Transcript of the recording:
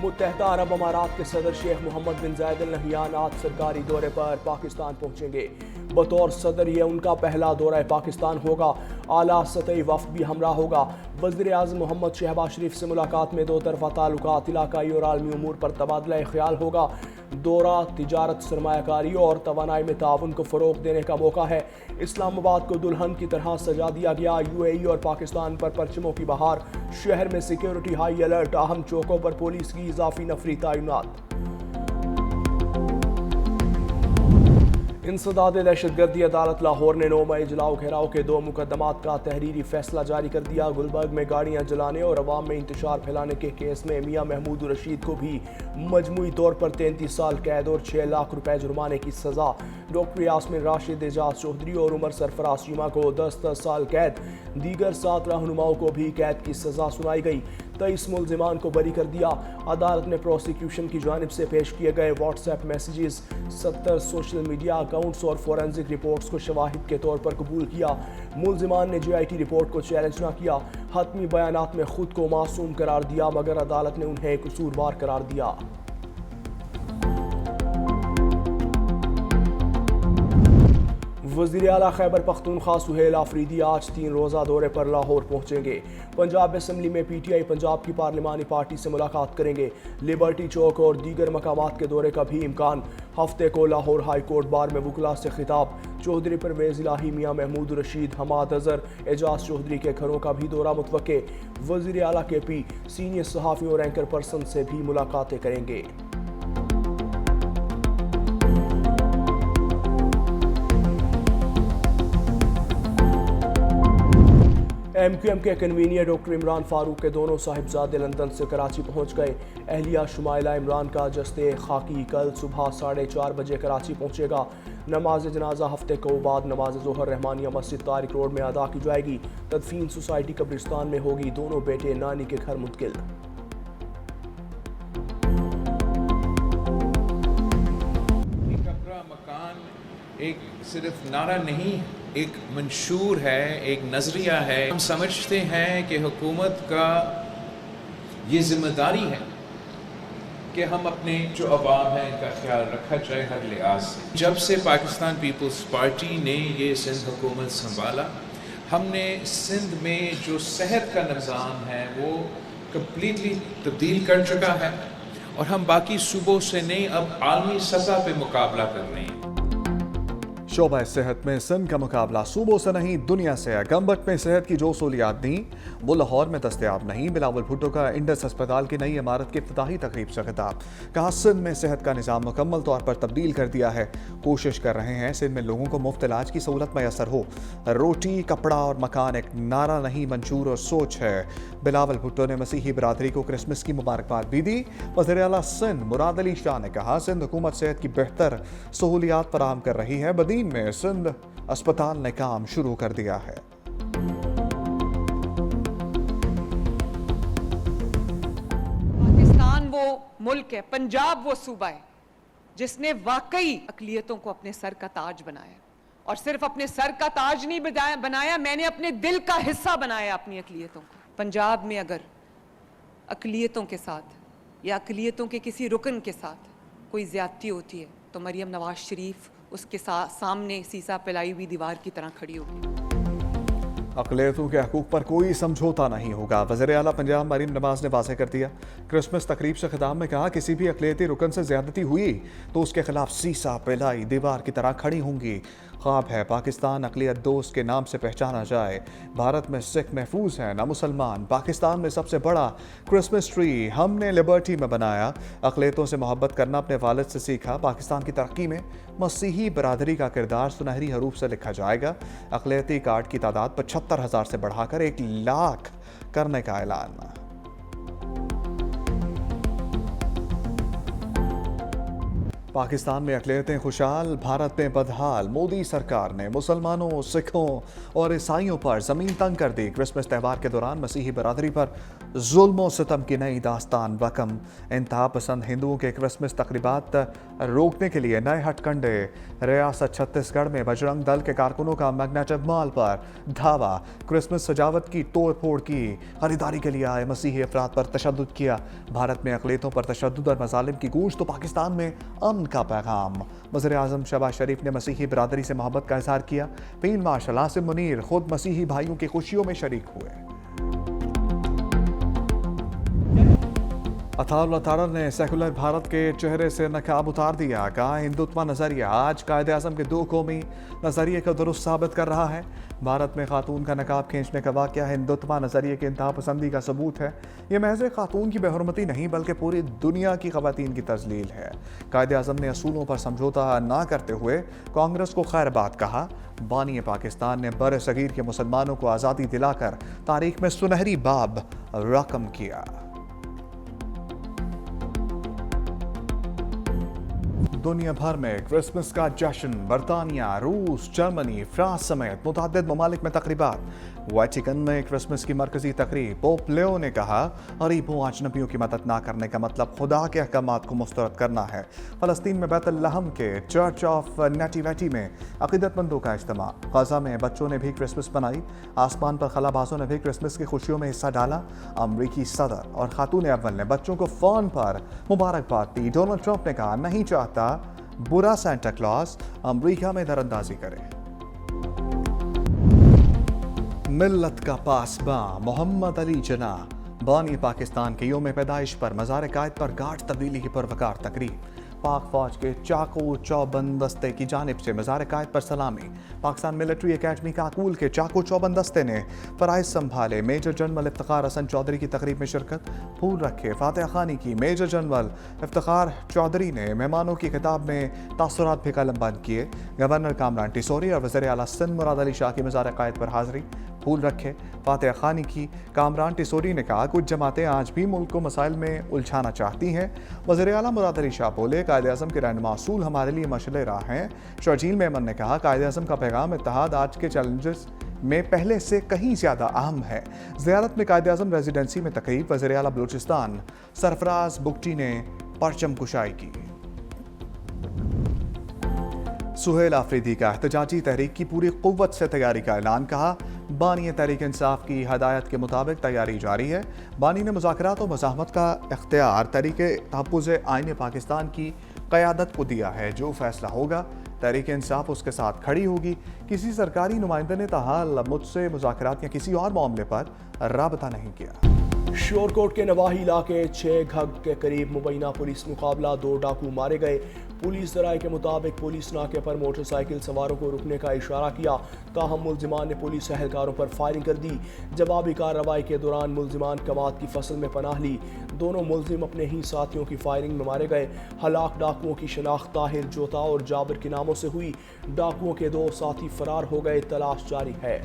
मुत्तहदा अरब अमारात के सदर शेख मोहम्मद बिन जायद अल नहयान आज सरकारी दौरे पर पाकिस्तान पहुंचेंगे। बतौर सदर ये उनका पहला दौरा पाकिस्तान होगा। आला सतही वफ्द भी हमरा होगा। वज़ीर आज़म मोहम्मद शहबाज शरीफ से मुलाकात में दो तरफा ताल्लुकात, इलाकाई और आलमी उमूर पर तबादला ख्याल होगा। दौरा तिजारत, सरमायाकारी और तवानाई में ताउन को फ़रोग देने का मौका है। इस्लामाबाद को दुल्हन की तरह सजा दिया गया। UAE और पाकिस्तान पर परचमों की बहार। शहर में सिक्योरिटी हाई अलर्ट। अहम चौकों पर पुलिस की इजाफी नफरी तैनात। इंसदाद दहशतगर्दी अदालत लाहौर ने 9 मई जलाओ घेराव के 2 मुकदमात का तहरीरी फैसला जारी कर दिया। गुलबर्ग में गाड़ियां जलाने और अवाम में इंतशार फैलाने के केस में मियां महमूद रशीद को भी मजमूई तौर पर 33 साल कैद और 6 लाख रुपए जुर्माने की सजा। डॉक्टर यास्मिन राशिद, एजाज चौधरी और उमर सरफराज शीमा को 10-10 साल कैद। दीगर 7 रहनुमाओं को भी कैद की सजा सुनाई गई। 23 मुलजिमान को बरी कर दिया। अदालत ने प्रोसिक्यूशन की जानिब से पेश किए गए WhatsApp messages, 70 social media accounts और फोरेंसिक रिपोर्ट्स को शवाहिद के तौर पर कबूल किया। मुलजिमान ने JIT रिपोर्ट को चैलेंज न किया। हतमी बयानात में खुद को मासूम करार दिया, मगर अदालत ने उन्हें कसूरवार करार दिया। वज़ीर आला खैबर पख्तूनख्वा सुहेल आफरीदी आज 3 रोज़ा दौरे पर लाहौर पहुंचेंगे। पंजाब असम्बली में PTI पंजाब की पार्लिमानी पार्टी से मुलाकात करेंगे। लिबर्टी चौक और दीगर मकामात के दौरे का भी इम्कान। हफ्ते को लाहौर हाई कोर्ट बार में वकला से खिताब। चौधरी परवेज़ इलाही, मियां महमूद रशीद, हमाद अजहर, एजाज चौधरी के घरों का भी दौरा मुतवक्के। वज़ीर आला KP सीनियर सहाफ़ी और एंकर पर्सन से भी मुलाकातें करेंगे। MQM के कन्वीनियर डॉक्टर इमरान फारूक के दोनों साहिबजादे लंदन से कराची पहुंच गए। अहलिया शुमाइला इमरान का जस्ते खाकी कल सुबह 4:30 बजे कराची पहुंचेगा। नमाज जनाजा हफ्ते को बाद नमाज ज़ोहर रहमानिया मस्जिद तारिक रोड में अदा की जाएगी। तदफीन सोसाइटी कब्रिस्तान में होगी। दोनों बेटे नानी के घर मुंतकिल। एक सिर्फ नारा नहीं, एक मंशूर है, एक नज़रिया है। हम समझते हैं कि हुकूमत का ये जिम्मेदारी है कि हम अपने जो अवाम है इनका ख्याल रखा जाए हर लिहाज से। जब से पाकिस्तान पीपल्स पार्टी ने ये सिंध हुकूमत संभाला, हमने सिंध में जो सेहत का निज़ाम है वो कम्प्लीटली तब्दील कर चुका है और हम बाकी सूबों से नहीं, अब आलमी सतह पे मुकाबला कर रहे हैं। शोबा सेहत में सिंध का मुकाबला सूबों से नहीं दुनिया से है। गम्बट में सेहत की जो सहूलियात दी वो लाहौर में दस्तयाब नहीं। बिलावल भुट्टो का इंडस अस्पताल की नई इमारत की इफ्तिताही तकरीब से खिताब। कहा सिंध में सेहत का निज़ाम मुकम्मल तौर पर तब्दील कर दिया है। कोशिश कर रहे हैं सिंध में लोगों को मुफ्त इलाज की सहूलत मैसर हो। रोटी, कपड़ा और मकान एक नारा नहीं, मंशूर और सोच है। बिलावल भुट्टो ने मसीही बरादरी को क्रिसमस की मुबारकबाद भी दी। वज़ीर आला सिंध मुराद अली शाह ने कहा सिंध हुकूमत सेहत की बेहतर सहूलियात फराहम कर रही है। बदीन में सिंध अस्पताल ने काम शुरू कर दिया है। पाकिस्तान वो मुल्क है, पंजाब वो सूबा है जिसने वाकई अकलियतों को अपने सर का ताज बनाया। और सिर्फ अपने सर का ताज नहीं बनाया, मैंने अपने दिल का हिस्सा बनाया अपनी अकलियतों को। पंजाब में अगर अकलियतों के साथ या अकलियतों के किसी रुकन के साथ कोई ज्यादती होती है तो मरियम नवाज शरीफ उसके सामने सीसा पिलाई हुई दीवार की तरह खड़ी होगी। अक़लियतों के हकूक़ पर कोई समझौता नहीं होगा। वज़ीर आला पंजाब मरीम नवाज ने वाज़ेह कर दिया। क्रिसमस तकरीब से खिताब में कहा किसी भी अक़लियती रुकन से ज़्यादती हुई तो उसके खिलाफ सीसा पिलाई दीवार की तरह खड़ी होंगी। ख्वाब है पाकिस्तान अक़लियत दोस्त के नाम से पहचाना जाए। भारत में सिख महफूज हैं ना मुसलमान। पाकिस्तान में सबसे बड़ा क्रिसमस ट्री हमने लिबर्टी में बनाया। अक़लियतों से मोहब्बत करना अपने वालिद से सीखा। पाकिस्तान की तरक्की में मसीही बरादरी का किरदार सुनहरी हरूफ से लिखा जाएगा। अक़लियती कार्ड की तादाद 75,000 से बढ़ाकर 1 लाख करने का ऐलान। पाकिस्तान में अक़लियतें खुशहाल, भारत में बदहाल। मोदी सरकार ने मुसलमानों, सिखों और ईसाइयों पर ज़मीन तंग कर दी। क्रिसमस त्यौहार के दौरान मसीही बरादरी पर जुल्म सितम की नई दास्तान रकम। इंतहा पसंद हिंदुओं के क्रिसमस तकरीबात रोकने के लिए नए हथकंडे। रियासत छत्तीसगढ़ में बजरंग दल के कारकुनों का मैग्नेटिक मॉल पर धावा। क्रिसमस सजावट की तोड़ फोड़ की। खरीदारी के लिए आए मसीही अफराद पर तशद्दुद किया। भारत में अक़लियतों पर तशद्दुद और मज़ालिम की गूंज तो पाकिस्तान में अमन का पैगाम। वज़ीर-ए-आज़म शहबाज शरीफ ने मसीही बरादरी से मोहब्बत का इज़हार किया। फील्ड मार्शल आसिम मुनीर खुद मसीही भाइयों की खुशियों में शरीक हुए। अताउल्लाह तारर ने सेकुलर भारत के चेहरे से नकाब उतार दिया। कहा हिंदुत्व नज़रिया आज कायदे-आज़म के दो कौमी नज़रिए को दुरुस्त साबित कर रहा है। भारत में खातून का नकाब खींचने का वाक़या हिंदुत्व नज़रिए की इंतहा पसंदी का सबूत है। ये महज खातून की बेहुरमती नहीं बल्कि पूरी दुनिया की ख़वातीन की तज़लील है। कायदे-आज़म ने असूलों पर समझौता ना करते हुए कांग्रेस को खैर बात कहा। बानी पाकिस्तान ने बर सगीर के मुसलमानों को आज़ादी दिलाकर तारीख में सुनहरी बाब रकम किया। दुनिया भर में क्रिसमस का जश्न। बरतानिया, रूस, जर्मनी, फ्रांस समेत मुतअद्दिद ममालिक में तकरीबात। वेटिकन में क्रिसमस की मरकजी तकरीब। पोप लियो ने कहा गरीबों अजनबियों की मदद ना करने का मतलब खुदा के अहकामात को मुस्तरद करना है। फ़लस्तीन में बैतुल लहम के चर्च ऑफ नेटिविटी में अक़ीदतमंदों का इज्तिमा। गज़ा में बच्चों ने भी क्रिसमस मनाई। आसमान पर खलाबाजों ने भी क्रिसमस की खुशियों में हिस्सा डाला। अमरीकी सदर और खातून अव्वल ने बच्चों को फ़ोन पर मुबारकबाद दी। डोनाल्ड ट्रंप ने कहा नहीं चाहता बुरा सेंटा क्लॉज अमरीका में दरअंदाजी करे। मिल्लत का पासबां मोहम्मद अली जना। बानी पाकिस्तान के योम पैदाइश पर मज़ार कायद पर गार्ड तब्दीली की पुरवकार तकरीब। पाक फौज के चाकू चौबंद दस्ते की जानिब से मज़ार कायद पर सलामी। पाकिस्तान मिलिट्री एकेडमी काकूल के चाकू चौबंद दस्ते ने फ़राइज़ संभाले। मेजर जनरल इफ्तिखार हसन चौधरी की तकरीब में शिरकत। फूल रखे, फातिहा खानी की। मेजर जनरल इफ्तिखार चौधरी ने मेहमानों की खिताब में तासुरात भी कलमबंद किए। गवर्नर कामरान टिसोरी और वज़ीर आला सिंध मुराद अली शाह की मज़ार कायद पर हाज़री। फूल रखे, फातिहा खानी की। कामरान टिसोरी ने कहा कुछ जमातें आज भी मुल्क को मसाइल में उलझाना चाहती हैं। वज़ीर आला मुराद अली शाह बोले कायदे-आज़म के रहनुमा असूल हमारे लिए मशअल राह हैं। शर्जील मेमन ने कहा कायदे-आज़म का पैगाम इत्तेहाद आज के चैलेंजेस में पहले से कहीं ज़्यादा अहम है। ज़ियारत में कायदे-आज़म रेजिडेंसी में तकरीब। वज़ीर आला बलूचिस्तान सरफराज बुगटी ने परचम कुशाई की। सुहेल आफरीदी का एहतजाजी तहरीक की पूरी कुव्वत से तैयारी का ऐलान। कहा बानी तहरीक इंसाफ की हदायत के मुताबिक तैयारी जारी है। बानी ने मुज़ाकरात और मज़ाहमत का इख्तियार तहरीक तहफ़्फ़ुज़ आईन पाकिस्तान की क़यादत को दिया है। जो फैसला होगा तहरीक इंसाफ उसके साथ खड़ी होगी। किसी सरकारी नुमाइंदे ने ताहाल मुझसे मुज़ाकरात या किसी और मामले पर राबता नहीं किया। श्योरकोट के नवाही इलाके 6 घग के करीब मुबैना पुलिस मुकाबला। 2 डाकू मारे गए। पुलिस ज़राए के मुताबिक पुलिस नाके पर मोटरसाइकिल सवारों को रुकने का इशारा किया। ताहम मुल्जिमान ने पुलिस एहलकारों पर फायरिंग कर दी। जवाबी कार्रवाई के दौरान मुल्जिमान कमात की फसल में पनाह ली। दोनों मुल्जिम अपने ही साथियों की फायरिंग में मारे गए। हलाक डाकुओं की शनाख्त ताहिर जोता और जाबिर के नामों से हुई। डाकुओं के 2 साथी फरार हो गए। तलाश जारी है।